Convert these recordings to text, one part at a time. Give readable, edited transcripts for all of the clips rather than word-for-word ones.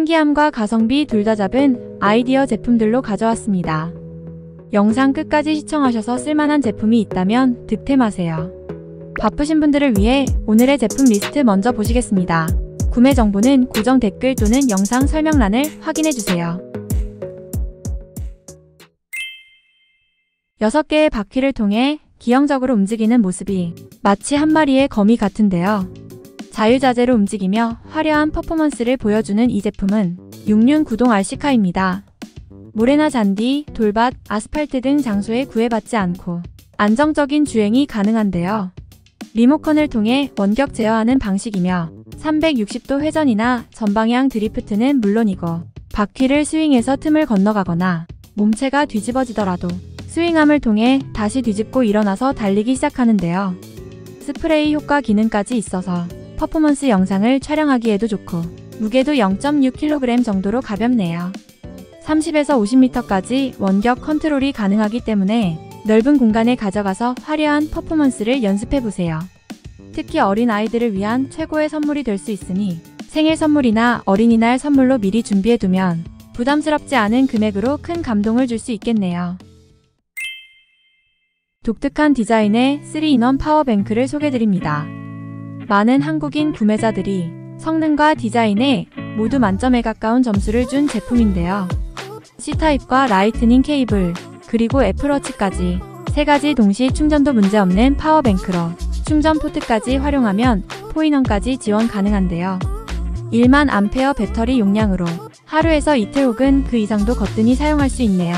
신기함과 가성비 둘 다 잡은 아이디어 제품들로 가져왔습니다. 영상 끝까지 시청하셔서 쓸만한 제품이 있다면 득템하세요. 바쁘신 분들을 위해 오늘의 제품 리스트 먼저 보시겠습니다. 구매 정보는 고정 댓글 또는 영상 설명란을 확인해주세요. 6개의 바퀴를 통해 기형적으로 움직이는 모습이 마치 한 마리의 거미 같은데요. 자유자재로 움직이며 화려한 퍼포먼스를 보여주는 이 제품은 6륜 구동 RC카입니다. 모래나 잔디, 돌밭, 아스팔트 등 장소에 구애받지 않고 안정적인 주행이 가능한데요. 리모컨을 통해 원격 제어하는 방식이며 360도 회전이나 전방향 드리프트는 물론이고 바퀴를 스윙해서 틈을 건너가거나 몸체가 뒤집어지더라도 스윙함을 통해 다시 뒤집고 일어나서 달리기 시작하는데요. 스프레이 효과 기능까지 있어서 퍼포먼스 영상을 촬영하기에도 좋고 무게도 0.6kg 정도로 가볍네요. 30에서 50m까지 원격 컨트롤이 가능하기 때문에 넓은 공간에 가져가서 화려한 퍼포먼스를 연습해보세요. 특히 어린 아이들을 위한 최고의 선물이 될 수 있으니 생일 선물이나 어린이날 선물로 미리 준비해두면 부담스럽지 않은 금액으로 큰 감동을 줄 수 있겠네요. 독특한 디자인의 3-in-1 파워뱅크를 소개드립니다. 많은 한국인 구매자들이 성능과 디자인에 모두 만점에 가까운 점수를 준 제품인데요. C타입과 라이트닝 케이블, 그리고 애플워치까지 3가지 동시 충전도 문제없는 파워뱅크로 충전 포트까지 활용하면 4-in-1까지 지원 가능한데요. 1만 암페어 배터리 용량으로 하루에서 이틀 혹은 그 이상도 거뜬히 사용할 수 있네요.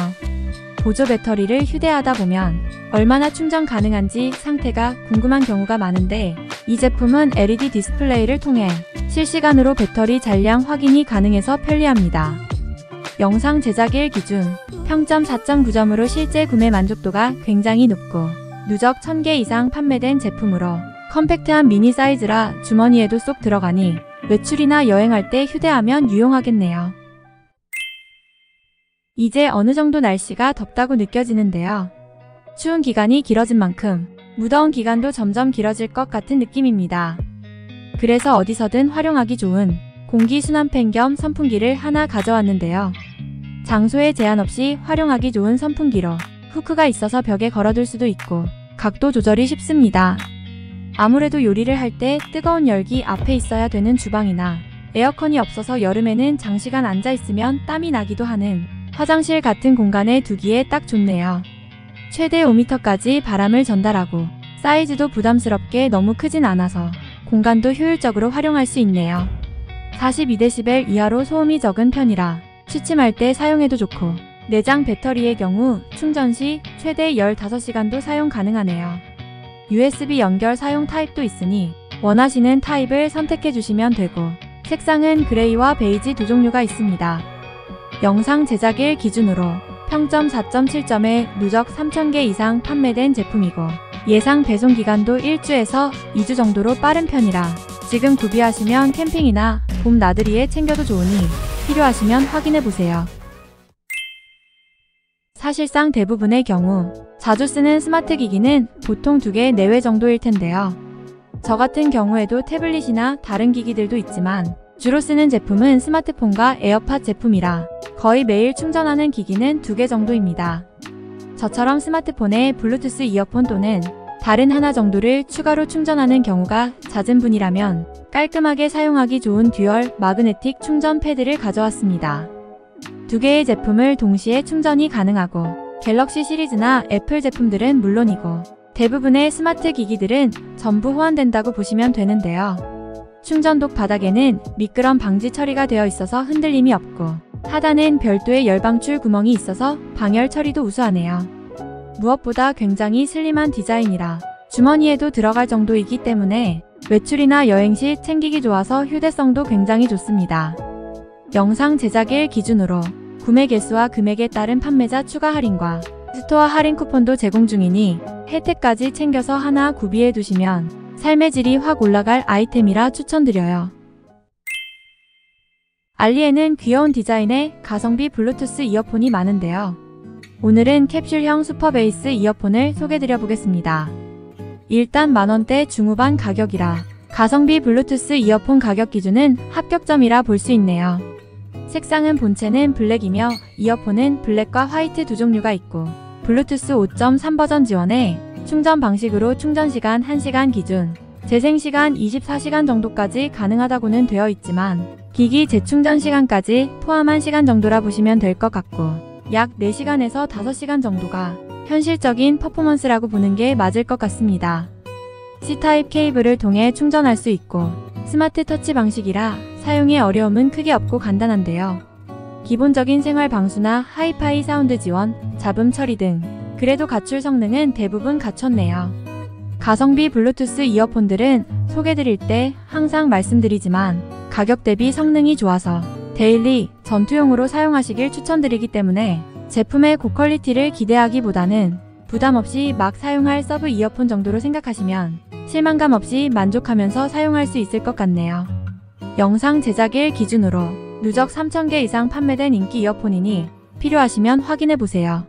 보조 배터리를 휴대하다 보면 얼마나 충전 가능한지 상태가 궁금한 경우가 많은데 이 제품은 LED 디스플레이를 통해 실시간으로 배터리 잔량 확인이 가능해서 편리합니다. 영상 제작일 기준 평점 4.9점으로 실제 구매 만족도가 굉장히 높고 누적 1000개 이상 판매된 제품으로 컴팩트한 미니 사이즈라 주머니에도 쏙 들어가니 외출이나 여행할 때 휴대하면 유용하겠네요. 이제 어느 정도 날씨가 덥다고 느껴지는데요. 추운 기간이 길어진 만큼 무더운 기간도 점점 길어질 것 같은 느낌입니다. 그래서 어디서든 활용하기 좋은 공기순환팬 겸 선풍기를 하나 가져왔는데요. 장소에 제한 없이 활용하기 좋은 선풍기로 후크가 있어서 벽에 걸어둘 수도 있고 각도 조절이 쉽습니다. 아무래도 요리를 할 때 뜨거운 열기 앞에 있어야 되는 주방이나 에어컨이 없어서 여름에는 장시간 앉아있으면 땀이 나기도 하는 화장실 같은 공간에 두기에 딱 좋네요. 최대 5m까지 바람을 전달하고 사이즈도 부담스럽게 너무 크진 않아서 공간도 효율적으로 활용할 수 있네요. 42dB 이하로 소음이 적은 편이라 취침할 때 사용해도 좋고 내장 배터리의 경우 충전 시 최대 15시간도 사용 가능하네요. USB 연결 사용 타입도 있으니 원하시는 타입을 선택해 주시면 되고 색상은 그레이와 베이지 두 종류가 있습니다. 영상 제작일 기준으로 평점 4.7점에 누적 3000개 이상 판매된 제품이고 예상 배송 기간도 1주에서 2주 정도로 빠른 편이라 지금 구비하시면 캠핑이나 봄 나들이에 챙겨도 좋으니 필요하시면 확인해보세요. 사실상 대부분의 경우 자주 쓰는 스마트 기기는 보통 2개 내외 정도일 텐데요. 저 같은 경우에도 태블릿이나 다른 기기들도 있지만 주로 쓰는 제품은 스마트폰과 에어팟 제품이라 거의 매일 충전하는 기기는 2개 정도입니다. 저처럼 스마트폰에 블루투스 이어폰 또는 다른 하나 정도를 추가로 충전하는 경우가 잦은 분이라면 깔끔하게 사용하기 좋은 듀얼 마그네틱 충전 패드를 가져왔습니다. 2개의 제품을 동시에 충전이 가능하고 갤럭시 시리즈나 애플 제품들은 물론이고 대부분의 스마트 기기들은 전부 호환된다고 보시면 되는데요. 충전독 바닥에는 미끄럼 방지 처리가 되어 있어서 흔들림이 없고 하단엔 별도의 열방출 구멍이 있어서 방열 처리도 우수하네요. 무엇보다 굉장히 슬림한 디자인이라 주머니에도 들어갈 정도이기 때문에 외출이나 여행 시 챙기기 좋아서 휴대성도 굉장히 좋습니다. 영상 제작일 기준으로 구매 개수와 금액에 따른 판매자 추가 할인과 스토어 할인 쿠폰도 제공 중이니 혜택까지 챙겨서 하나 구비해 두시면 삶의 질이 확 올라갈 아이템이라 추천드려요. 알리에는 귀여운 디자인의 가성비 블루투스 이어폰이 많은데요. 오늘은 캡슐형 슈퍼베이스 이어폰을 소개드려 보겠습니다. 일단 만원대 중후반 가격이라 가성비 블루투스 이어폰 가격 기준은 합격점이라 볼 수 있네요. 색상은 본체는 블랙이며 이어폰은 블랙과 화이트 두 종류가 있고 블루투스 5.3 버전 지원해 충전 방식으로 충전시간 1시간 기준, 재생시간 24시간 정도까지 가능하다고는 되어 있지만 기기 재충전 시간까지 포함한 시간 정도라 보시면 될 것 같고 약 4시간에서 5시간 정도가 현실적인 퍼포먼스라고 보는 게 맞을 것 같습니다. C타입 케이블을 통해 충전할 수 있고 스마트 터치 방식이라 사용에 어려움은 크게 없고 간단한데요. 기본적인 생활 방수나 하이파이 사운드 지원, 잡음 처리 등 그래도 갖출 성능은 대부분 갖췄네요. 가성비 블루투스 이어폰들은 소개드릴 때 항상 말씀드리지만 가격 대비 성능이 좋아서 데일리, 전투용으로 사용하시길 추천드리기 때문에 제품의 고퀄리티를 기대하기보다는 부담 없이 막 사용할 서브 이어폰 정도로 생각하시면 실망감 없이 만족하면서 사용할 수 있을 것 같네요. 영상 제작일 기준으로 누적 3,000개 이상 판매된 인기 이어폰이니 필요하시면 확인해보세요.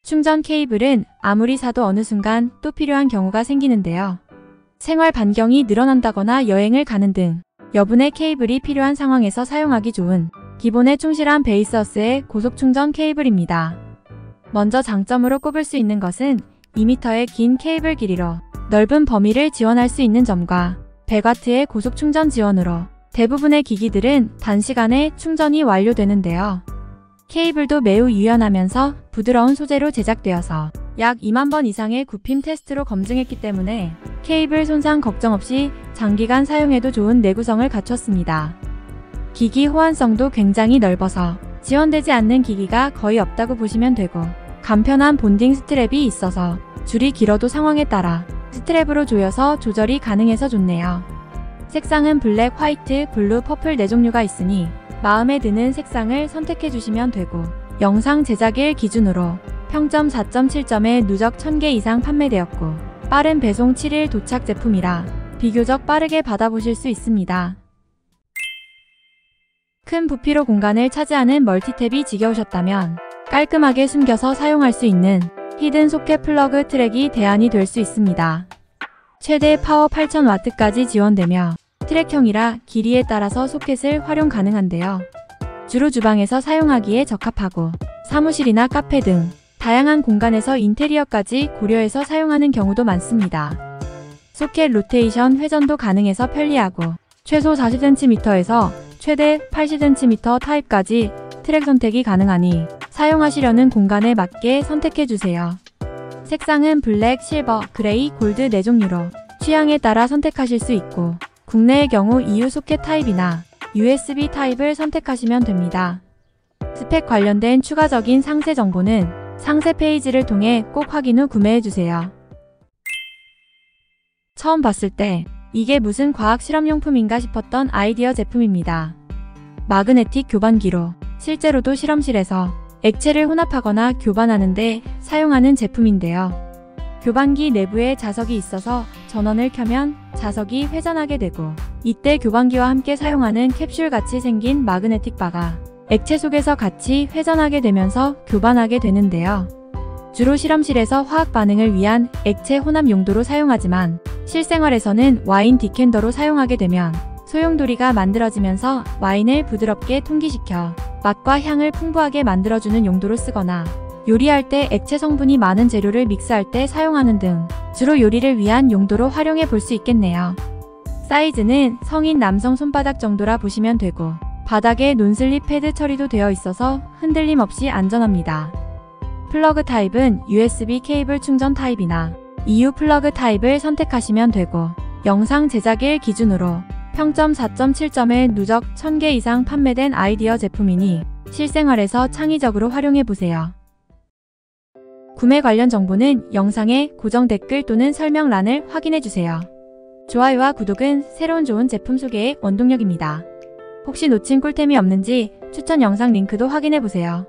충전 케이블은 아무리 사도 어느 순간 또 필요한 경우가 생기는데요. 생활 반경이 늘어난다거나 여행을 가는 등 여분의 케이블이 필요한 상황에서 사용하기 좋은 기본에 충실한 베이스어스의 고속 충전 케이블입니다. 먼저 장점으로 꼽을 수 있는 것은 2m의 긴 케이블 길이로 넓은 범위를 지원할 수 있는 점과 100W의 고속 충전 지원으로 대부분의 기기들은 단시간에 충전이 완료되는데요. 케이블도 매우 유연하면서 부드러운 소재로 제작되어서 약 2만 번 이상의 굽힘 테스트로 검증했기 때문에 케이블 손상 걱정 없이 장기간 사용해도 좋은 내구성을 갖췄습니다. 기기 호환성도 굉장히 넓어서 지원되지 않는 기기가 거의 없다고 보시면 되고 간편한 본딩 스트랩이 있어서 줄이 길어도 상황에 따라 스트랩으로 조여서 조절이 가능해서 좋네요. 색상은 블랙, 화이트, 블루, 퍼플 4종류가 있으니 마음에 드는 색상을 선택해 주시면 되고 영상 제작일 기준으로 평점 4.7점에 누적 1000개 이상 판매되었고 빠른 배송 7일 도착 제품이라 비교적 빠르게 받아보실 수 있습니다. 큰 부피로 공간을 차지하는 멀티탭이 지겨우셨다면 깔끔하게 숨겨서 사용할 수 있는 히든 소켓 플러그 트랙이 대안이 될 수 있습니다. 최대 파워 8000W까지 지원되며 트랙형이라 길이에 따라서 소켓을 활용 가능한데요. 주로 주방에서 사용하기에 적합하고 사무실이나 카페 등 다양한 공간에서 인테리어까지 고려해서 사용하는 경우도 많습니다. 소켓 로테이션 회전도 가능해서 편리하고 최소 40cm에서 최대 80cm 타입까지 트랙 선택이 가능하니 사용하시려는 공간에 맞게 선택해주세요. 색상은 블랙, 실버, 그레이, 골드 4종류로 취향에 따라 선택하실 수 있고 국내의 경우 EU 소켓 타입이나 USB 타입을 선택하시면 됩니다. 스펙 관련된 추가적인 상세 정보는 상세 페이지를 통해 꼭 확인 후 구매해주세요. 처음 봤을 때 이게 무슨 과학 실험용품인가 싶었던 아이디어 제품입니다. 마그네틱 교반기로 실제로도 실험실에서 액체를 혼합하거나 교반하는데 사용하는 제품인데요. 교반기 내부에 자석이 있어서 전원을 켜면 자석이 회전하게 되고 이때 교반기와 함께 사용하는 캡슐같이 생긴 마그네틱 바가 액체 속에서 같이 회전하게 되면서 교반하게 되는데요. 주로 실험실에서 화학 반응을 위한 액체 혼합 용도로 사용하지만 실생활에서는 와인 디캔더로 사용하게 되면 소용돌이가 만들어지면서 와인을 부드럽게 통기시켜 맛과 향을 풍부하게 만들어주는 용도로 쓰거나 요리할 때 액체 성분이 많은 재료를 믹스할 때 사용하는 등 주로 요리를 위한 용도로 활용해 볼 수 있겠네요. 사이즈는 성인 남성 손바닥 정도라 보시면 되고 바닥에 논슬립 패드 처리도 되어 있어서 흔들림 없이 안전합니다. 플러그 타입은 USB 케이블 충전 타입이나 EU 플러그 타입을 선택하시면 되고 영상 제작일 기준으로 평점 4.7점에 누적 1000개 이상 판매된 아이디어 제품이니 실생활에서 창의적으로 활용해보세요. 구매 관련 정보는 영상의 고정 댓글 또는 설명란을 확인해주세요. 좋아요와 구독은 새로운 좋은 제품 소개의 원동력입니다. 혹시 놓친 꿀템이 없는지 추천 영상 링크도 확인해보세요.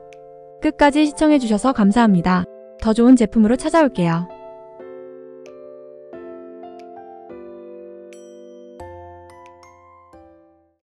끝까지 시청해주셔서 감사합니다. 더 좋은 제품으로 찾아올게요.